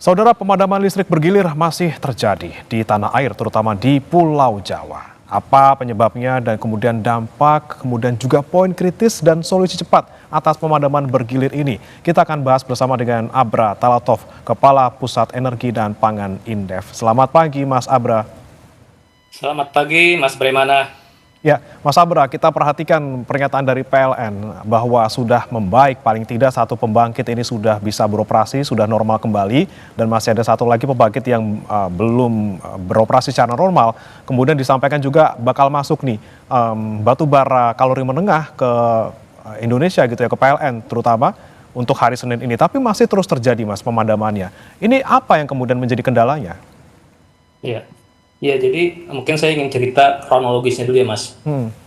Saudara, pemadaman listrik bergilir masih terjadi di tanah air, terutama di Pulau Jawa. Apa penyebabnya dan kemudian dampak, kemudian juga poin kritis dan solusi cepat atas pemadaman bergilir ini. Kita akan bahas bersama dengan Abra Talatov, Kepala Pusat Energi dan Pangan Indef. Selamat pagi, Mas Abra. Selamat pagi, Mas Bremana. Ya, Mas Abra, kita perhatikan pernyataan dari PLN bahwa sudah membaik, paling tidak satu pembangkit ini sudah bisa beroperasi, sudah normal kembali, dan masih ada satu lagi pembangkit yang belum beroperasi secara normal. Kemudian disampaikan juga bakal masuk nih batu bara kalori menengah ke Indonesia gitu ya, ke PLN terutama untuk hari Senin ini. Tapi masih terus terjadi, Mas, pemadamannya. Ini apa yang kemudian menjadi kendalanya? Iya, ya, jadi mungkin saya ingin cerita kronologisnya dulu ya, Mas.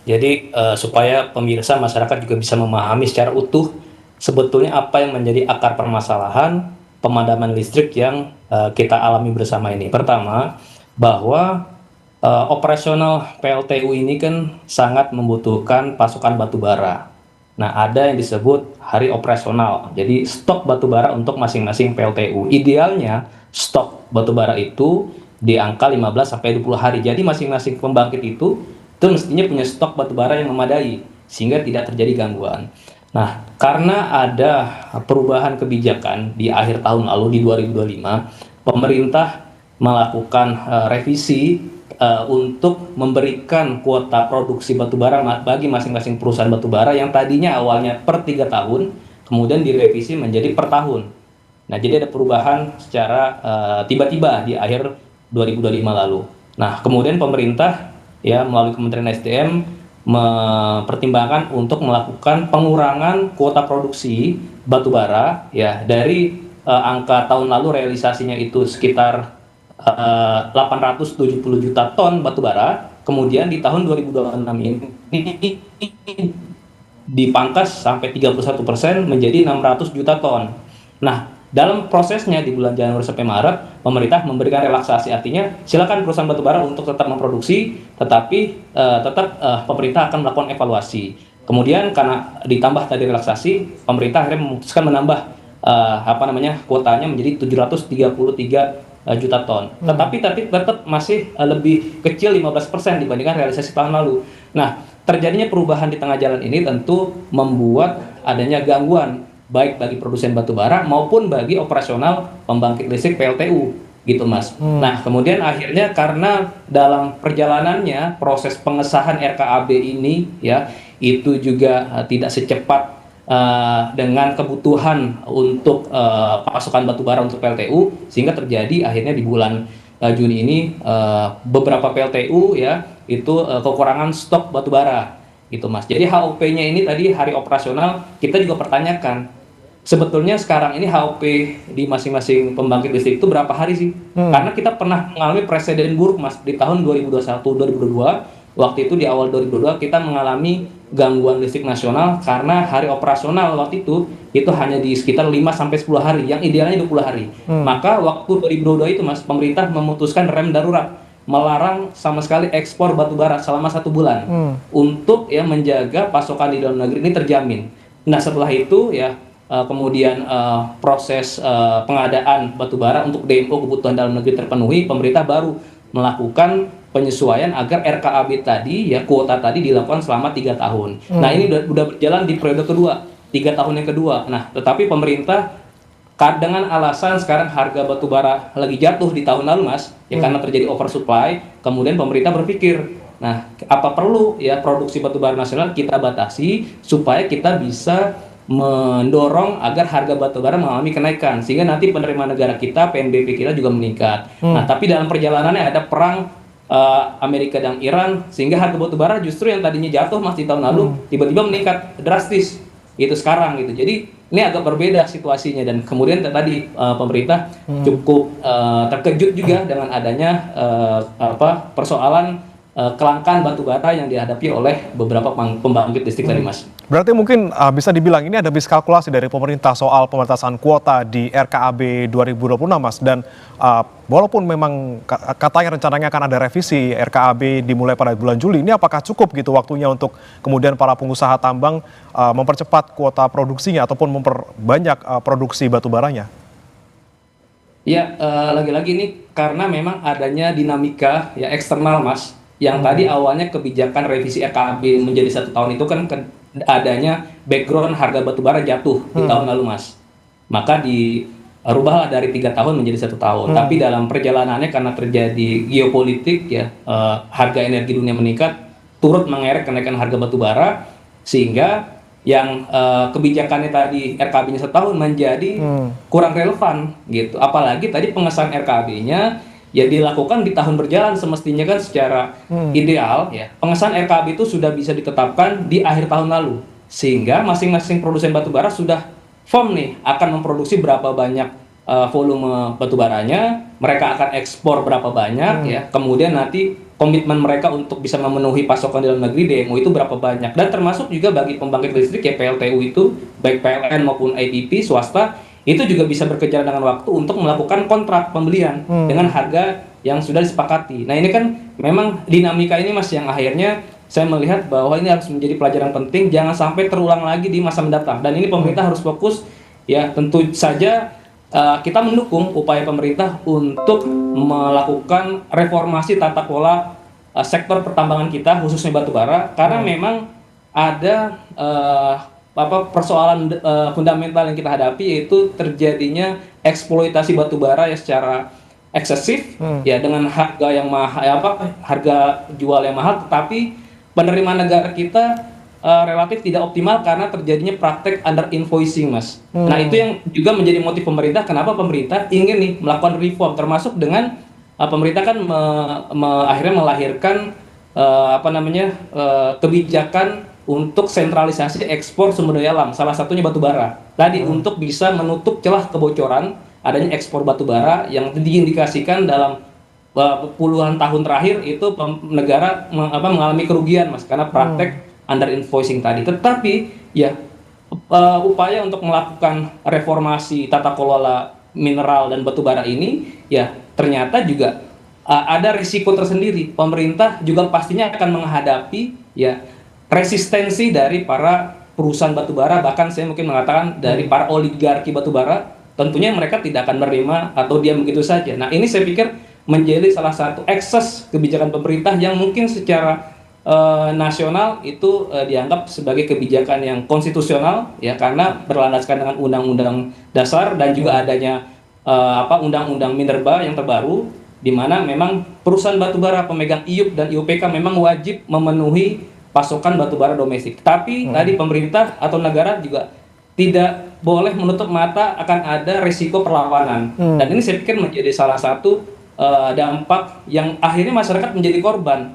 Jadi supaya pemirsa masyarakat juga bisa memahami secara utuh sebetulnya apa yang menjadi akar permasalahan pemadaman listrik yang kita alami bersama ini. Pertama, bahwa operasional PLTU ini kan sangat membutuhkan pasokan batu bara. Nah, ada yang disebut hari operasional. Jadi stok batu bara untuk masing-masing PLTU. Idealnya stok batu bara itu di angka 15 sampai 20 hari. Jadi masing-masing pembangkit itu mestinya punya stok batu bara yang memadai sehingga tidak terjadi gangguan. Nah, karena ada perubahan kebijakan di akhir tahun lalu di 2025, pemerintah melakukan revisi untuk memberikan kuota produksi batu bara bagi masing-masing perusahaan batu bara yang tadinya awalnya per 3 tahun, kemudian direvisi menjadi per tahun. Nah, jadi ada perubahan secara tiba-tiba di akhir 2025 lalu. Nah, kemudian pemerintah ya melalui Kementerian SDM mempertimbangkan untuk melakukan pengurangan kuota produksi batu bara ya dari angka tahun lalu realisasinya itu sekitar 870 juta ton batu bara, kemudian di tahun 2026 ini dipangkas sampai 31% menjadi 600 juta ton. Nah, dalam prosesnya di bulan Januari sampai Maret, pemerintah memberikan relaksasi, artinya silakan perusahaan batubara untuk tetap memproduksi, tetapi tetap pemerintah akan melakukan evaluasi. Kemudian karena ditambah tadi relaksasi, pemerintah akhirnya memutuskan menambah kuotanya menjadi 733 juta ton. Tetapi tetap masih lebih kecil 15% dibandingkan realisasi tahun lalu. Nah, terjadinya perubahan di tengah jalan ini tentu membuat adanya gangguan baik bagi produsen batubara maupun bagi operasional pembangkit listrik PLTU gitu, Mas. Nah, kemudian akhirnya karena dalam perjalanannya proses pengesahan RKAB ini ya itu juga tidak secepat dengan kebutuhan untuk pasokan batubara untuk PLTU, sehingga terjadi akhirnya di bulan Juni ini beberapa PLTU ya itu kekurangan stok batubara gitu, Mas. Jadi HOP-nya ini tadi hari operasional kita juga pertanyakan, sebetulnya sekarang ini HOP di masing-masing pembangkit listrik itu berapa hari sih? Karena kita pernah mengalami presiden buruk, Mas, di tahun 2021-2022. Waktu itu di awal 2022 kita mengalami gangguan listrik nasional karena hari operasional waktu itu hanya di sekitar 5-10 hari, yang idealnya 20 hari. Maka waktu 2022 itu, Mas, pemerintah memutuskan rem darurat, melarang sama sekali ekspor batubara selama 1 bulan untuk ya menjaga pasokan di dalam negeri ini terjamin. Nah, setelah itu ya kemudian proses pengadaan batubara untuk DMO kebutuhan dalam negeri terpenuhi, pemerintah baru melakukan penyesuaian agar RKAB tadi ya kuota tadi dilakukan selama 3 tahun. Nah, ini udah berjalan di periode kedua, 3 tahun yang kedua. Nah, tetapi pemerintah dengan alasan sekarang harga batubara lagi jatuh di tahun lalu, Mas, ya karena terjadi oversupply, kemudian pemerintah berpikir, nah apa perlu ya produksi batubara nasional kita batasi supaya kita bisa mendorong agar harga batubara mengalami kenaikan sehingga nanti penerimaan negara kita, PNBP kita juga meningkat. Nah, tapi dalam perjalanannya ada perang Amerika dan Iran sehingga harga batubara justru yang tadinya jatuh, Mas, di tahun lalu tiba-tiba meningkat drastis itu sekarang gitu. Jadi ini agak berbeda situasinya, dan kemudian tadi pemerintah cukup terkejut juga dengan adanya persoalan kelangkaan batubara yang dihadapi oleh beberapa pembangkit listrik tadi, Mas. Berarti mungkin bisa dibilang ini ada miskalkulasi dari pemerintah soal pembatasan kuota di RKAB 2026, Mas. Dan walaupun memang katanya rencananya akan ada revisi RKAB dimulai pada bulan Juli, ini apakah cukup gitu waktunya untuk kemudian para pengusaha tambang mempercepat kuota produksinya ataupun memperbanyak produksi batubaranya? Ya, lagi-lagi ini karena memang adanya dinamika ya eksternal, Mas. Yang tadi awalnya kebijakan revisi RKAB menjadi 1 tahun itu kan adanya background harga batubara jatuh di tahun Hmm. lalu, Mas. Maka dirubahlah dari 3 tahun menjadi 1 tahun. Tapi Hmm. dalam perjalanannya karena terjadi geopolitik ya, harga energi dunia meningkat, turut mengerek kenaikan harga batubara, sehingga yang kebijakannya tadi RKB-nya 1 tahun menjadi Hmm. kurang relevan gitu. Apalagi tadi pengesahan RKB-nya ya dilakukan di tahun berjalan, semestinya kan secara Hmm. ideal ya pengesahan RKB itu sudah bisa ditetapkan di akhir tahun lalu, sehingga masing-masing produsen batubara sudah firm nih akan memproduksi berapa banyak volume batubaranya, mereka akan ekspor berapa banyak Hmm. ya, kemudian nanti komitmen mereka untuk bisa memenuhi pasokan dalam negeri DMO itu berapa banyak, dan termasuk juga bagi pembangkit listrik ya PLTU itu baik PLN maupun IPP swasta itu juga bisa berkejaran dengan waktu untuk melakukan kontrak pembelian Hmm. dengan harga yang sudah disepakati. Nah ini kan memang dinamika ini Mas yang akhirnya saya melihat bahwa ini harus menjadi pelajaran penting, jangan sampai terulang lagi di masa mendatang. Dan ini pemerintah harus fokus ya, tentu saja kita mendukung upaya pemerintah untuk melakukan reformasi tata kelola sektor pertambangan kita khususnya batubara, karena memang ada persoalan fundamental yang kita hadapi, yaitu terjadinya eksploitasi batubara ya secara eksesif ya, dengan harga yang mahal harga jual yang mahal, tetapi penerimaan negara kita relatif tidak optimal karena terjadinya praktek under invoicing, Mas. Nah, itu yang juga menjadi motif pemerintah, kenapa pemerintah ingin nih melakukan reform, termasuk dengan pemerintah kan akhirnya melahirkan kebijakan untuk sentralisasi ekspor sumber daya alam, salah satunya batu bara. Tadi untuk bisa menutup celah kebocoran adanya ekspor batu bara yang diindikasikan dalam puluhan tahun terakhir itu negara mengalami kerugian, Mas, karena praktek under invoicing tadi. Tetapi ya upaya untuk melakukan reformasi tata kelola mineral dan batu bara ini ya ternyata juga ada risiko tersendiri. Pemerintah juga pastinya akan menghadapi ya resistensi dari para perusahaan batubara, bahkan saya mungkin mengatakan dari para oligarki batubara. Tentunya mereka tidak akan menerima atau diam begitu saja. Nah, ini saya pikir menjadi salah satu ekses kebijakan pemerintah yang mungkin secara nasional itu dianggap sebagai kebijakan yang konstitusional ya, karena berlandaskan dengan undang-undang dasar dan juga adanya undang-undang minerba yang terbaru, di mana memang perusahaan batubara pemegang IUP dan IUPK memang wajib memenuhi pasokan batubara domestik. Tapi tadi pemerintah atau negara juga tidak boleh menutup mata akan ada risiko perlawanan. Dan ini saya pikir menjadi salah satu dampak yang akhirnya masyarakat menjadi korban.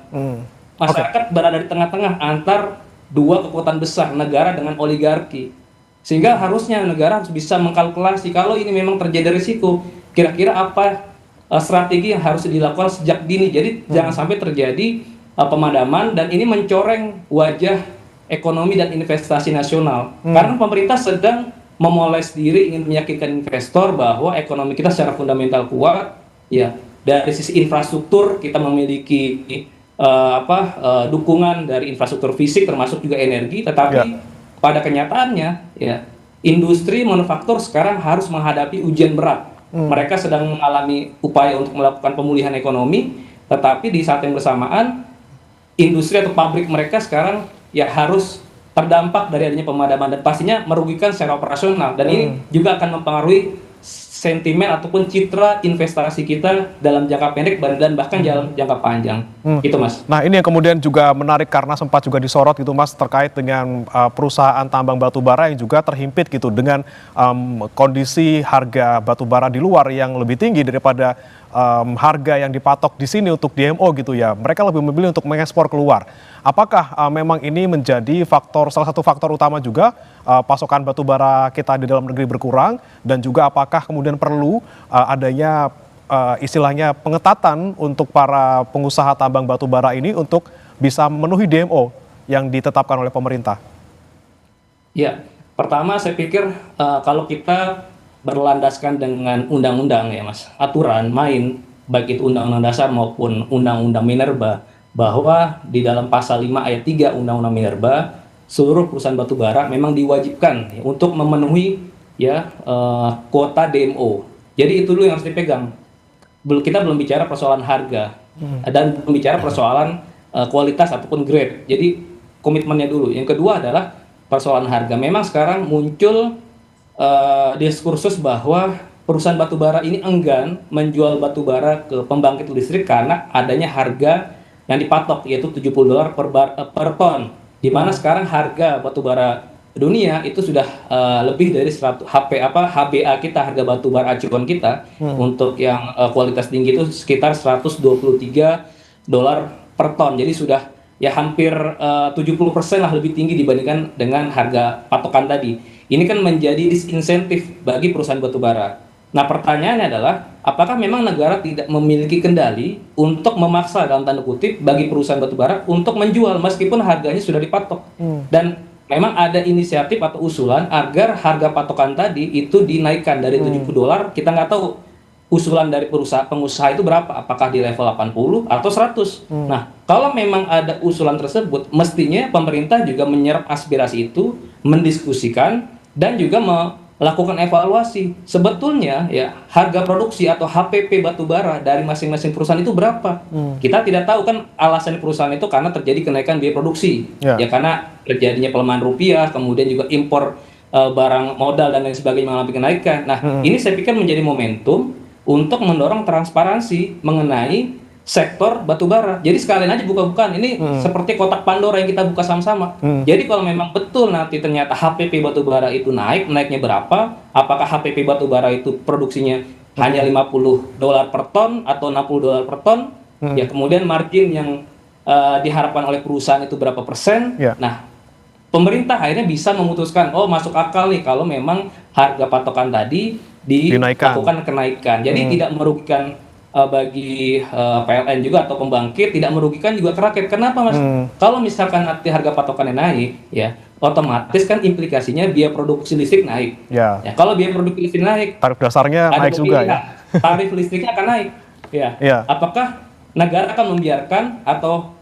Masyarakat berada di tengah-tengah antar dua kekuatan besar, negara dengan oligarki. Sehingga harusnya negara harus bisa mengkalkulasi kalau ini memang terjadi risiko, kira-kira apa strategi yang harus dilakukan sejak dini. Jadi jangan sampai terjadi pemadaman, dan ini mencoreng wajah ekonomi dan investasi nasional. Karena pemerintah sedang memoles diri, ingin meyakinkan investor bahwa ekonomi kita secara fundamental kuat. Ya, dari sisi infrastruktur kita memiliki dukungan dari infrastruktur fisik termasuk juga energi, tetapi pada kenyataannya ya industri manufaktur sekarang harus menghadapi ujian berat. Mereka sedang mengalami upaya untuk melakukan pemulihan ekonomi, tetapi di saat yang bersamaan industri atau pabrik mereka sekarang ya harus terdampak dari adanya pemadaman, dan pastinya merugikan secara operasional, dan ini juga akan mempengaruhi sentimen ataupun citra investasi kita dalam jangka pendek dan bahkan dalam jangka panjang. Gitu, Mas. Nah, ini yang kemudian juga menarik karena sempat juga disorot gitu, Mas, terkait dengan perusahaan tambang batu bara yang juga terhimpit gitu dengan kondisi harga batu bara di luar yang lebih tinggi daripada harga yang dipatok di sini untuk DMO gitu ya. Mereka lebih memilih untuk mengekspor keluar. Apakah memang ini menjadi salah satu faktor utama juga pasokan batu bara kita di dalam negeri berkurang, dan juga apakah kemudian perlu adanya istilahnya pengetatan untuk para pengusaha tambang batu bara ini untuk bisa memenuhi DMO yang ditetapkan oleh pemerintah? Ya, pertama saya pikir kalau kita berlandaskan dengan undang-undang ya, Mas, aturan main baik itu undang-undang dasar maupun undang-undang minerba, bahwa di dalam pasal 5 ayat 3 undang-undang minerba, seluruh perusahaan batubara memang diwajibkan ya, untuk memenuhi ya kuota DMO. Jadi itu dulu yang harus dipegang. Kita belum bicara persoalan harga dan belum bicara persoalan kualitas ataupun grade. Jadi komitmennya dulu. Yang kedua adalah persoalan harga. Memang sekarang muncul diskursus bahwa perusahaan batubara ini enggan menjual batubara ke pembangkit listrik karena adanya harga yang dipatok, yaitu $70 per ton. Di mana sekarang harga batubara dunia itu sudah lebih dari 100 HBA kita, harga batubara acuan kita untuk yang kualitas tinggi itu sekitar $123 per ton. Jadi sudah ya hampir 70% lah lebih tinggi dibandingkan dengan harga patokan tadi. Ini kan menjadi disinsentif bagi perusahaan batubara. Nah, pertanyaannya adalah apakah memang negara tidak memiliki kendali untuk memaksa dalam tanda kutip bagi perusahaan batubara untuk menjual meskipun harganya sudah dipatok. Dan memang ada inisiatif atau usulan agar harga patokan tadi itu dinaikkan dari $70. Kita nggak tahu usulan dari pengusaha itu berapa, apakah di level 80 atau 100. Nah, kalau memang ada usulan tersebut, mestinya pemerintah juga menyerap aspirasi itu, mendiskusikan dan juga melakukan evaluasi. Sebetulnya ya harga produksi atau HPP batubara dari masing-masing perusahaan itu berapa? Kita tidak tahu kan alasan perusahaan itu karena terjadi kenaikan biaya produksi. Ya karena terjadinya pelemahan rupiah, kemudian juga impor barang modal dan lain sebagainya mengalami kenaikan. Nah, ini saya pikir menjadi momentum untuk mendorong transparansi mengenai sektor batubara. Jadi sekalian aja buka-bukaan. Ini seperti kotak Pandora yang kita buka sama-sama. Jadi kalau memang betul nanti ternyata HPP batubara itu naiknya berapa? Apakah HPP batubara itu produksinya hanya $50 per ton atau $60 per ton? Ya kemudian margin yang diharapkan oleh perusahaan itu berapa persen? Nah, pemerintah akhirnya bisa memutuskan, oh masuk akal nih kalau memang harga patokan tadi dilakukan kenaikan. Jadi tidak merugikan bagi PLN juga atau pembangkit, tidak merugikan juga ke rakyat. Kenapa Mas? Kalau misalkan nanti harga patokannya naik, ya otomatis kan implikasinya biaya produksi listrik naik. Ya, kalau biaya produksi listrik naik, tarif dasarnya naik juga ya. Tarif listriknya akan naik. Ya. Apakah negara akan membiarkan atau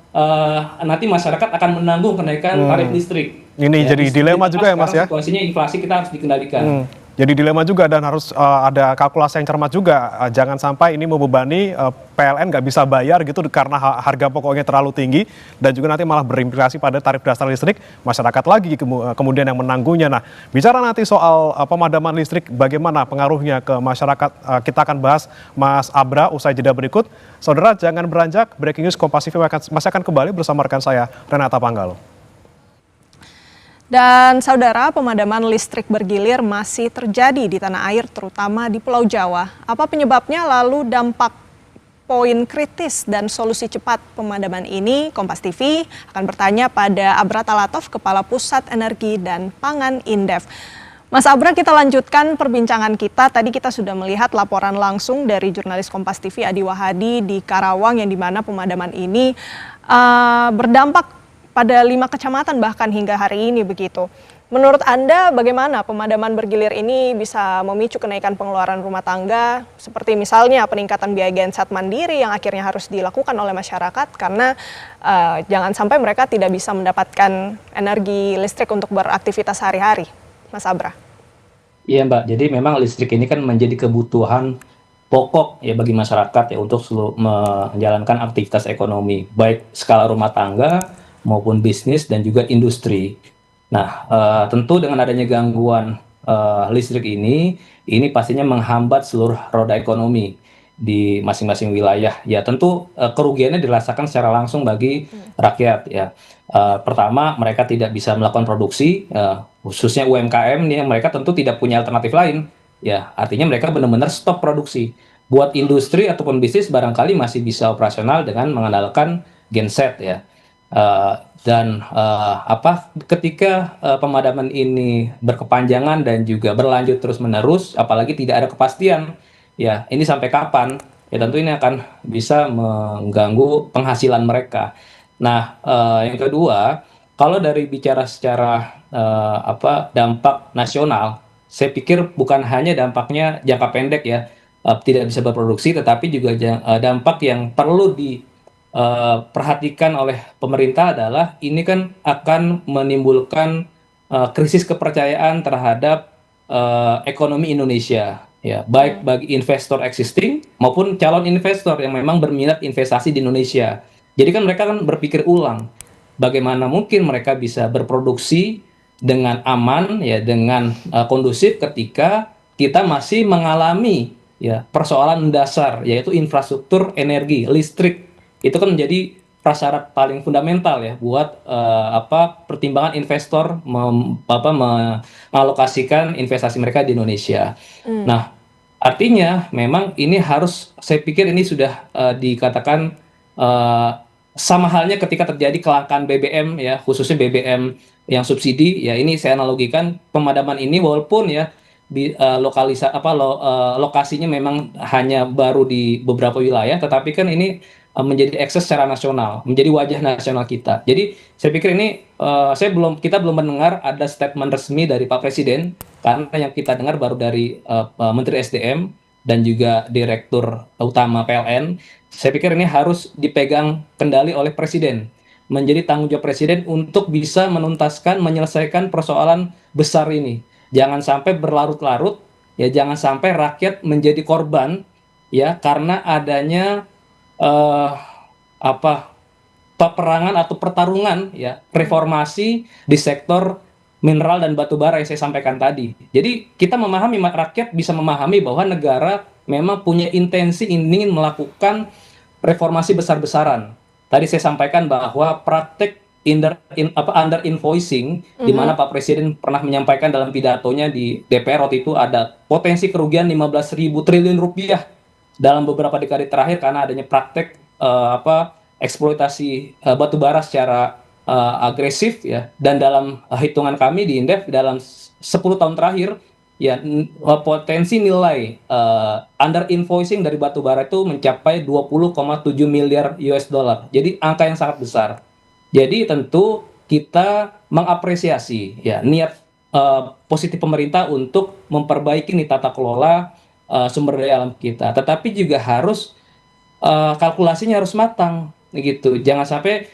nanti masyarakat akan menanggung kenaikan tarif listrik? Ini ya, jadi dilema juga ya Mas ya. Situasinya inflasi kita harus dikendalikan. Jadi dilema juga dan harus ada kalkulasi yang cermat juga. Jangan sampai ini membebani PLN nggak bisa bayar gitu karena harga pokoknya terlalu tinggi dan juga nanti malah berimplikasi pada tarif dasar listrik masyarakat lagi kemudian yang menanggungnya. Nah, bicara nanti soal pemadaman listrik bagaimana pengaruhnya ke masyarakat, kita akan bahas Mas Abra usai jeda berikut. Saudara jangan beranjak, Breaking News Kompas TV masih akan kembali bersama rekan saya Renata Panggalo. Dan saudara, pemadaman listrik bergilir masih terjadi di tanah air, terutama di Pulau Jawa. Apa penyebabnya, lalu dampak poin kritis dan solusi cepat pemadaman ini? Kompas TV akan bertanya pada Abra Talatov, Kepala Pusat Energi dan Pangan Indef. Mas Abra, kita lanjutkan perbincangan kita. Tadi kita sudah melihat laporan langsung dari jurnalis Kompas TV Adi Wahadi di Karawang yang dimana pemadaman ini berdampak pada 5 kecamatan bahkan hingga hari ini begitu. Menurut Anda bagaimana pemadaman bergilir ini bisa memicu kenaikan pengeluaran rumah tangga, seperti misalnya peningkatan biaya genset mandiri yang akhirnya harus dilakukan oleh masyarakat karena jangan sampai mereka tidak bisa mendapatkan energi listrik untuk beraktivitas sehari-hari. Mas Abra. Iya Mbak, jadi memang listrik ini kan menjadi kebutuhan pokok ya bagi masyarakat ya untuk menjalankan aktivitas ekonomi, baik skala rumah tangga maupun bisnis dan juga industri. Nah, tentu dengan adanya gangguan listrik ini pastinya menghambat seluruh roda ekonomi di masing-masing wilayah. Ya, tentu kerugiannya dirasakan secara langsung bagi rakyat. Ya, pertama mereka tidak bisa melakukan produksi, khususnya UMKM nih, mereka tentu tidak punya alternatif lain. Ya, artinya mereka benar-benar stop produksi. Buat industri ataupun bisnis barangkali masih bisa operasional dengan mengandalkan genset ya. Ketika pemadaman ini berkepanjangan dan juga berlanjut terus-menerus, apalagi tidak ada kepastian, ya ini sampai kapan? Ya tentu ini akan bisa mengganggu penghasilan mereka. Nah, yang kedua, kalau dari bicara secara dampak nasional, saya pikir bukan hanya dampaknya jangka pendek ya, tidak bisa berproduksi, tetapi juga dampak yang perlu perhatikan oleh pemerintah adalah ini kan akan menimbulkan krisis kepercayaan terhadap ekonomi Indonesia. ya, baik bagi investor existing maupun calon investor yang memang berminat investasi di Indonesia. Jadi kan mereka kan berpikir ulang, bagaimana mungkin mereka bisa berproduksi dengan aman, ya, dengan kondusif ketika kita masih mengalami, ya, persoalan dasar yaitu infrastruktur energi listrik. Itu kan menjadi prasyarat paling fundamental, ya, buat pertimbangan investor mengalokasikan investasi mereka di Indonesia. Nah, artinya memang ini harus, saya pikir ini sudah dikatakan eh, sama halnya ketika terjadi kelangkaan BBM, ya, khususnya BBM yang subsidi, ya, ini saya analogikan pemadaman ini walaupun, ya, lokasinya memang hanya baru di beberapa wilayah, tetapi kan ini menjadi akses secara nasional, menjadi wajah nasional kita. Jadi saya pikir ini kita belum mendengar ada statement resmi dari Pak Presiden, karena yang kita dengar baru dari Menteri SDM dan juga Direktur Utama PLN. Saya pikir ini harus dipegang kendali oleh Presiden, menjadi tanggung jawab Presiden untuk bisa menuntaskan, menyelesaikan persoalan besar ini. Jangan sampai berlarut-larut, ya, jangan sampai rakyat menjadi korban, ya, karena adanya eh, apa peperangan atau pertarungan, ya, reformasi di sektor mineral dan batu bara yang saya sampaikan tadi. Jadi kita memahami, rakyat bisa memahami bahwa negara memang punya intensi ingin melakukan reformasi besar-besaran. Tadi saya sampaikan bahwa praktek under invoicing, di mana Pak Presiden pernah menyampaikan dalam pidatonya di DPR waktu itu ada potensi kerugian 15.000 triliun rupiah dalam beberapa dekade terakhir karena adanya praktek eksploitasi batu bara secara agresif, ya. Dan dalam hitungan kami di Indef dalam 10 tahun terakhir, ya, potensi nilai under invoicing dari batu bara itu mencapai 20,7 miliar US dollar. Jadi angka yang sangat besar. Jadi tentu kita mengapresiasi, ya, niat positif pemerintah untuk memperbaiki nih tata kelola sumber daya alam kita, tetapi juga harus kalkulasinya harus matang, gitu. Jangan sampai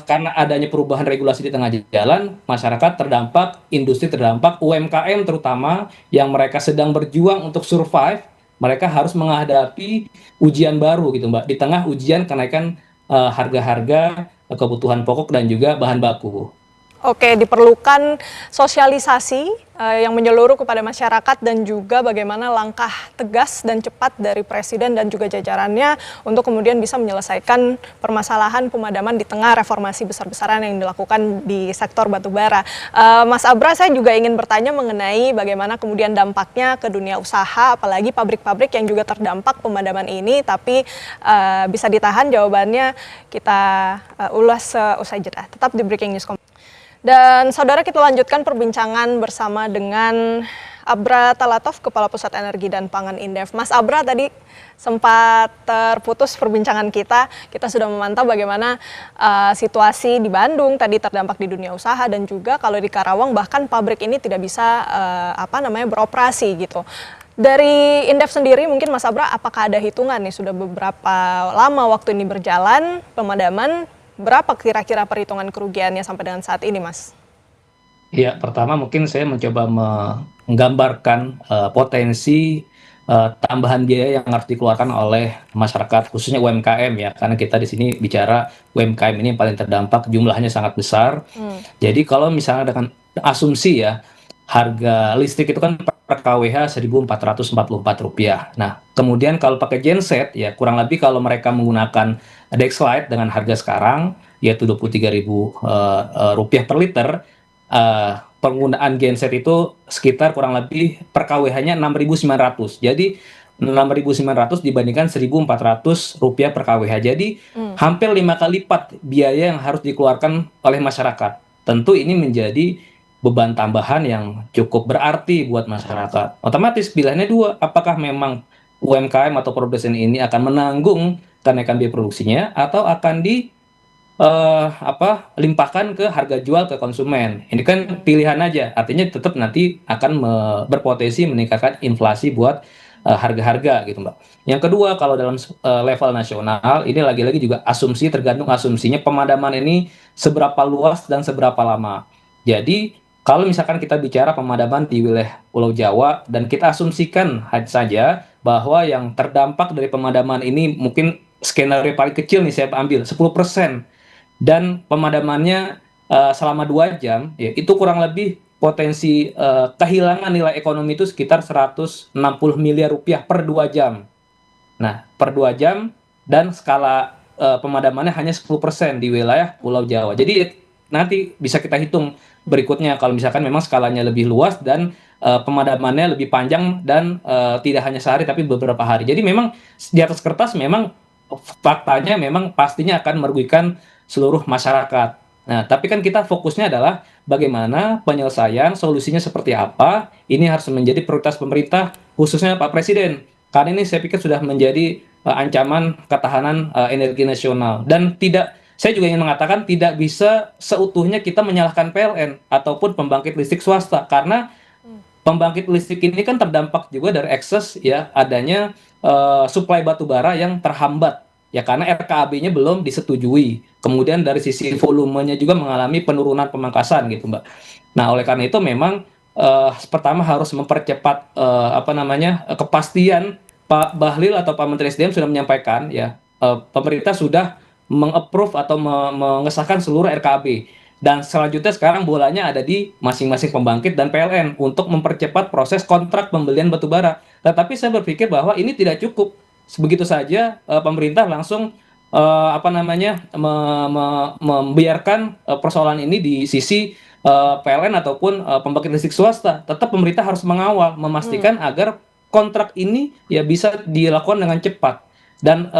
karena adanya perubahan regulasi di tengah jalan, masyarakat terdampak, industri terdampak, UMKM terutama yang mereka sedang berjuang untuk survive, mereka harus menghadapi ujian baru, gitu, Mbak, di tengah ujian kenaikan harga-harga kebutuhan pokok dan juga bahan baku. Oke, diperlukan sosialisasi yang menyeluruh kepada masyarakat dan juga bagaimana langkah tegas dan cepat dari Presiden dan juga jajarannya untuk kemudian bisa menyelesaikan permasalahan pemadaman di tengah reformasi besar-besaran yang dilakukan di sektor batubara. Mas Abra, saya juga ingin bertanya mengenai bagaimana kemudian dampaknya ke dunia usaha, apalagi pabrik-pabrik yang juga terdampak pemadaman ini, tapi bisa ditahan jawabannya, kita ulas seusai jeda. Tetap di Breaking News. Dan saudara, kita lanjutkan perbincangan bersama dengan Abra Talatov, Kepala Pusat Energi dan Pangan Indef. Mas Abra, tadi sempat terputus perbincangan kita. Kita sudah memantau bagaimana situasi di Bandung tadi terdampak di dunia usaha, dan juga kalau di Karawang bahkan pabrik ini tidak bisa beroperasi gitu. Dari Indef sendiri mungkin Mas Abra, apakah ada hitungan nih sudah beberapa lama waktu ini berjalan pemadaman? Berapa kira-kira perhitungan kerugiannya sampai dengan saat ini, Mas? Ya, pertama mungkin saya mencoba menggambarkan potensi tambahan biaya yang harus dikeluarkan oleh masyarakat, khususnya UMKM, ya, karena kita di sini bicara UMKM ini yang paling terdampak, jumlahnya sangat besar. Jadi kalau misalnya dengan asumsi, ya, harga listrik itu kan per kWh Rp1.444. Nah, kemudian kalau pakai genset, ya, kurang lebih kalau mereka menggunakan Dexlite dengan harga sekarang yaitu Rp23.000 per liter, penggunaan genset itu sekitar kurang lebih per kWh-nya 6.900. Jadi 6.900 dibandingkan Rp1.400 per kWh. Jadi hampir 5 kali lipat biaya yang harus dikeluarkan oleh masyarakat. Tentu ini menjadi beban tambahan yang cukup berarti buat masyarakat. Otomatis pilihannya dua, apakah memang UMKM atau produsen ini akan menanggung kenaikan biaya produksinya atau akan limpahkan ke harga jual ke konsumen. Ini kan pilihan aja, artinya tetap nanti akan berpotensi meningkatkan inflasi buat harga-harga, gitu, Mbak. Yang kedua, kalau dalam level nasional, ini lagi-lagi juga tergantung asumsinya pemadaman ini seberapa luas dan seberapa lama. Jadi Kalau misalkan kita bicara pemadaman di wilayah Pulau Jawa dan kita asumsikan saja bahwa yang terdampak dari pemadaman ini mungkin skenario paling kecil nih saya ambil 10% dan pemadamannya selama 2 jam, ya, itu kurang lebih potensi kehilangan nilai ekonomi itu sekitar 160 miliar rupiah per 2 jam. Nah, per 2 jam dan skala pemadamannya hanya 10% di wilayah Pulau Jawa. Jadi nanti bisa kita hitung berikutnya kalau misalkan memang skalanya lebih luas dan pemadamannya lebih panjang dan tidak hanya sehari tapi beberapa hari. Jadi memang di atas kertas memang faktanya memang pastinya akan merugikan seluruh masyarakat. Nah, tapi kan kita fokusnya adalah bagaimana penyelesaian, solusinya seperti apa, ini harus menjadi prioritas pemerintah, khususnya Pak Presiden. Karena ini saya pikir sudah menjadi ancaman ketahanan energi nasional. Dan saya juga ingin mengatakan tidak bisa seutuhnya kita menyalahkan PLN ataupun pembangkit listrik swasta. Karena pembangkit listrik ini kan terdampak juga dari ekses ya adanya suplai batu bara yang terhambat. Ya karena RKAB-nya belum disetujui. Kemudian dari sisi volumenya juga mengalami penurunan pemangkasan gitu, Mbak. Nah, oleh karena itu memang pertama harus mempercepat kepastian. Pak Bahlil atau Pak Menteri SDM sudah menyampaikan ya pemerintah sudah meng-approve atau mengesahkan seluruh RKAB dan selanjutnya sekarang bolanya ada di masing-masing pembangkit dan PLN untuk mempercepat proses kontrak pembelian batu bara. Tetapi saya berpikir bahwa ini tidak cukup. Begitu saja pemerintah langsung membiarkan persoalan ini di sisi PLN ataupun pembangkit listrik swasta. Tetap pemerintah harus mengawal, memastikan agar kontrak ini ya bisa dilakukan dengan cepat dan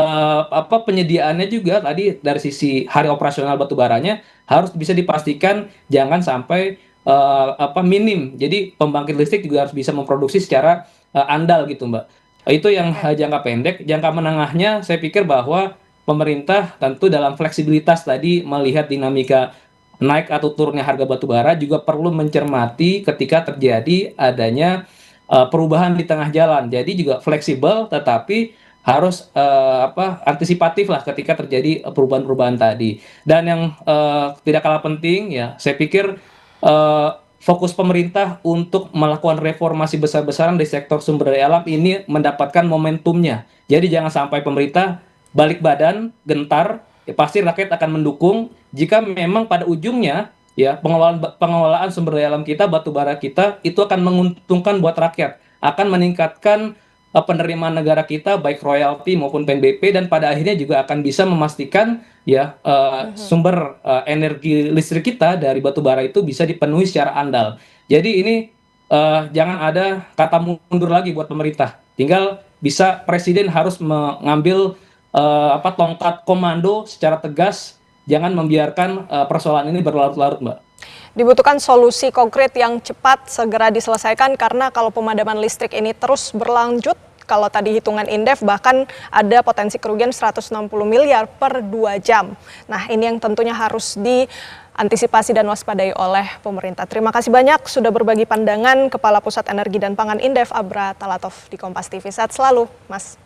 penyediaannya juga tadi dari sisi hari operasional batubaranya harus bisa dipastikan jangan sampai minim. Jadi pembangkit listrik juga harus bisa memproduksi secara andal gitu, Mbak. Itu yang jangka pendek. Jangka menengahnya saya pikir bahwa pemerintah tentu dalam fleksibilitas tadi melihat dinamika naik atau turunnya harga batubara juga perlu mencermati ketika terjadi adanya perubahan di tengah jalan. Jadi juga fleksibel tetapi harus antisipatif lah ketika terjadi perubahan-perubahan tadi. Dan yang tidak kalah penting ya, saya pikir fokus pemerintah untuk melakukan reformasi besar-besaran di sektor sumber daya alam ini mendapatkan momentumnya. Jadi jangan sampai pemerintah balik badan, gentar, ya pasti rakyat akan mendukung jika memang pada ujungnya ya pengelolaan sumber daya alam kita, batu bara kita itu akan menguntungkan buat rakyat, akan meningkatkan penerimaan negara kita baik royalti maupun PNBP dan pada akhirnya juga akan bisa memastikan ya sumber energi listrik kita dari batu bara itu bisa dipenuhi secara andal. Jadi ini jangan ada kata mundur lagi buat pemerintah. Tinggal bisa presiden harus mengambil tongkat komando secara tegas. Jangan membiarkan persoalan ini berlarut-larut, Mbak. Dibutuhkan solusi konkret yang cepat segera diselesaikan karena kalau pemadaman listrik ini terus berlanjut, kalau tadi hitungan Indef bahkan ada potensi kerugian 160 miliar per 2 jam. Nah, ini yang tentunya harus diantisipasi dan waspadai oleh pemerintah. Terima kasih banyak sudah berbagi pandangan Kepala Pusat Energi dan Pangan Indef Abra Talatov di Kompas TV. Sehat selalu, Mas.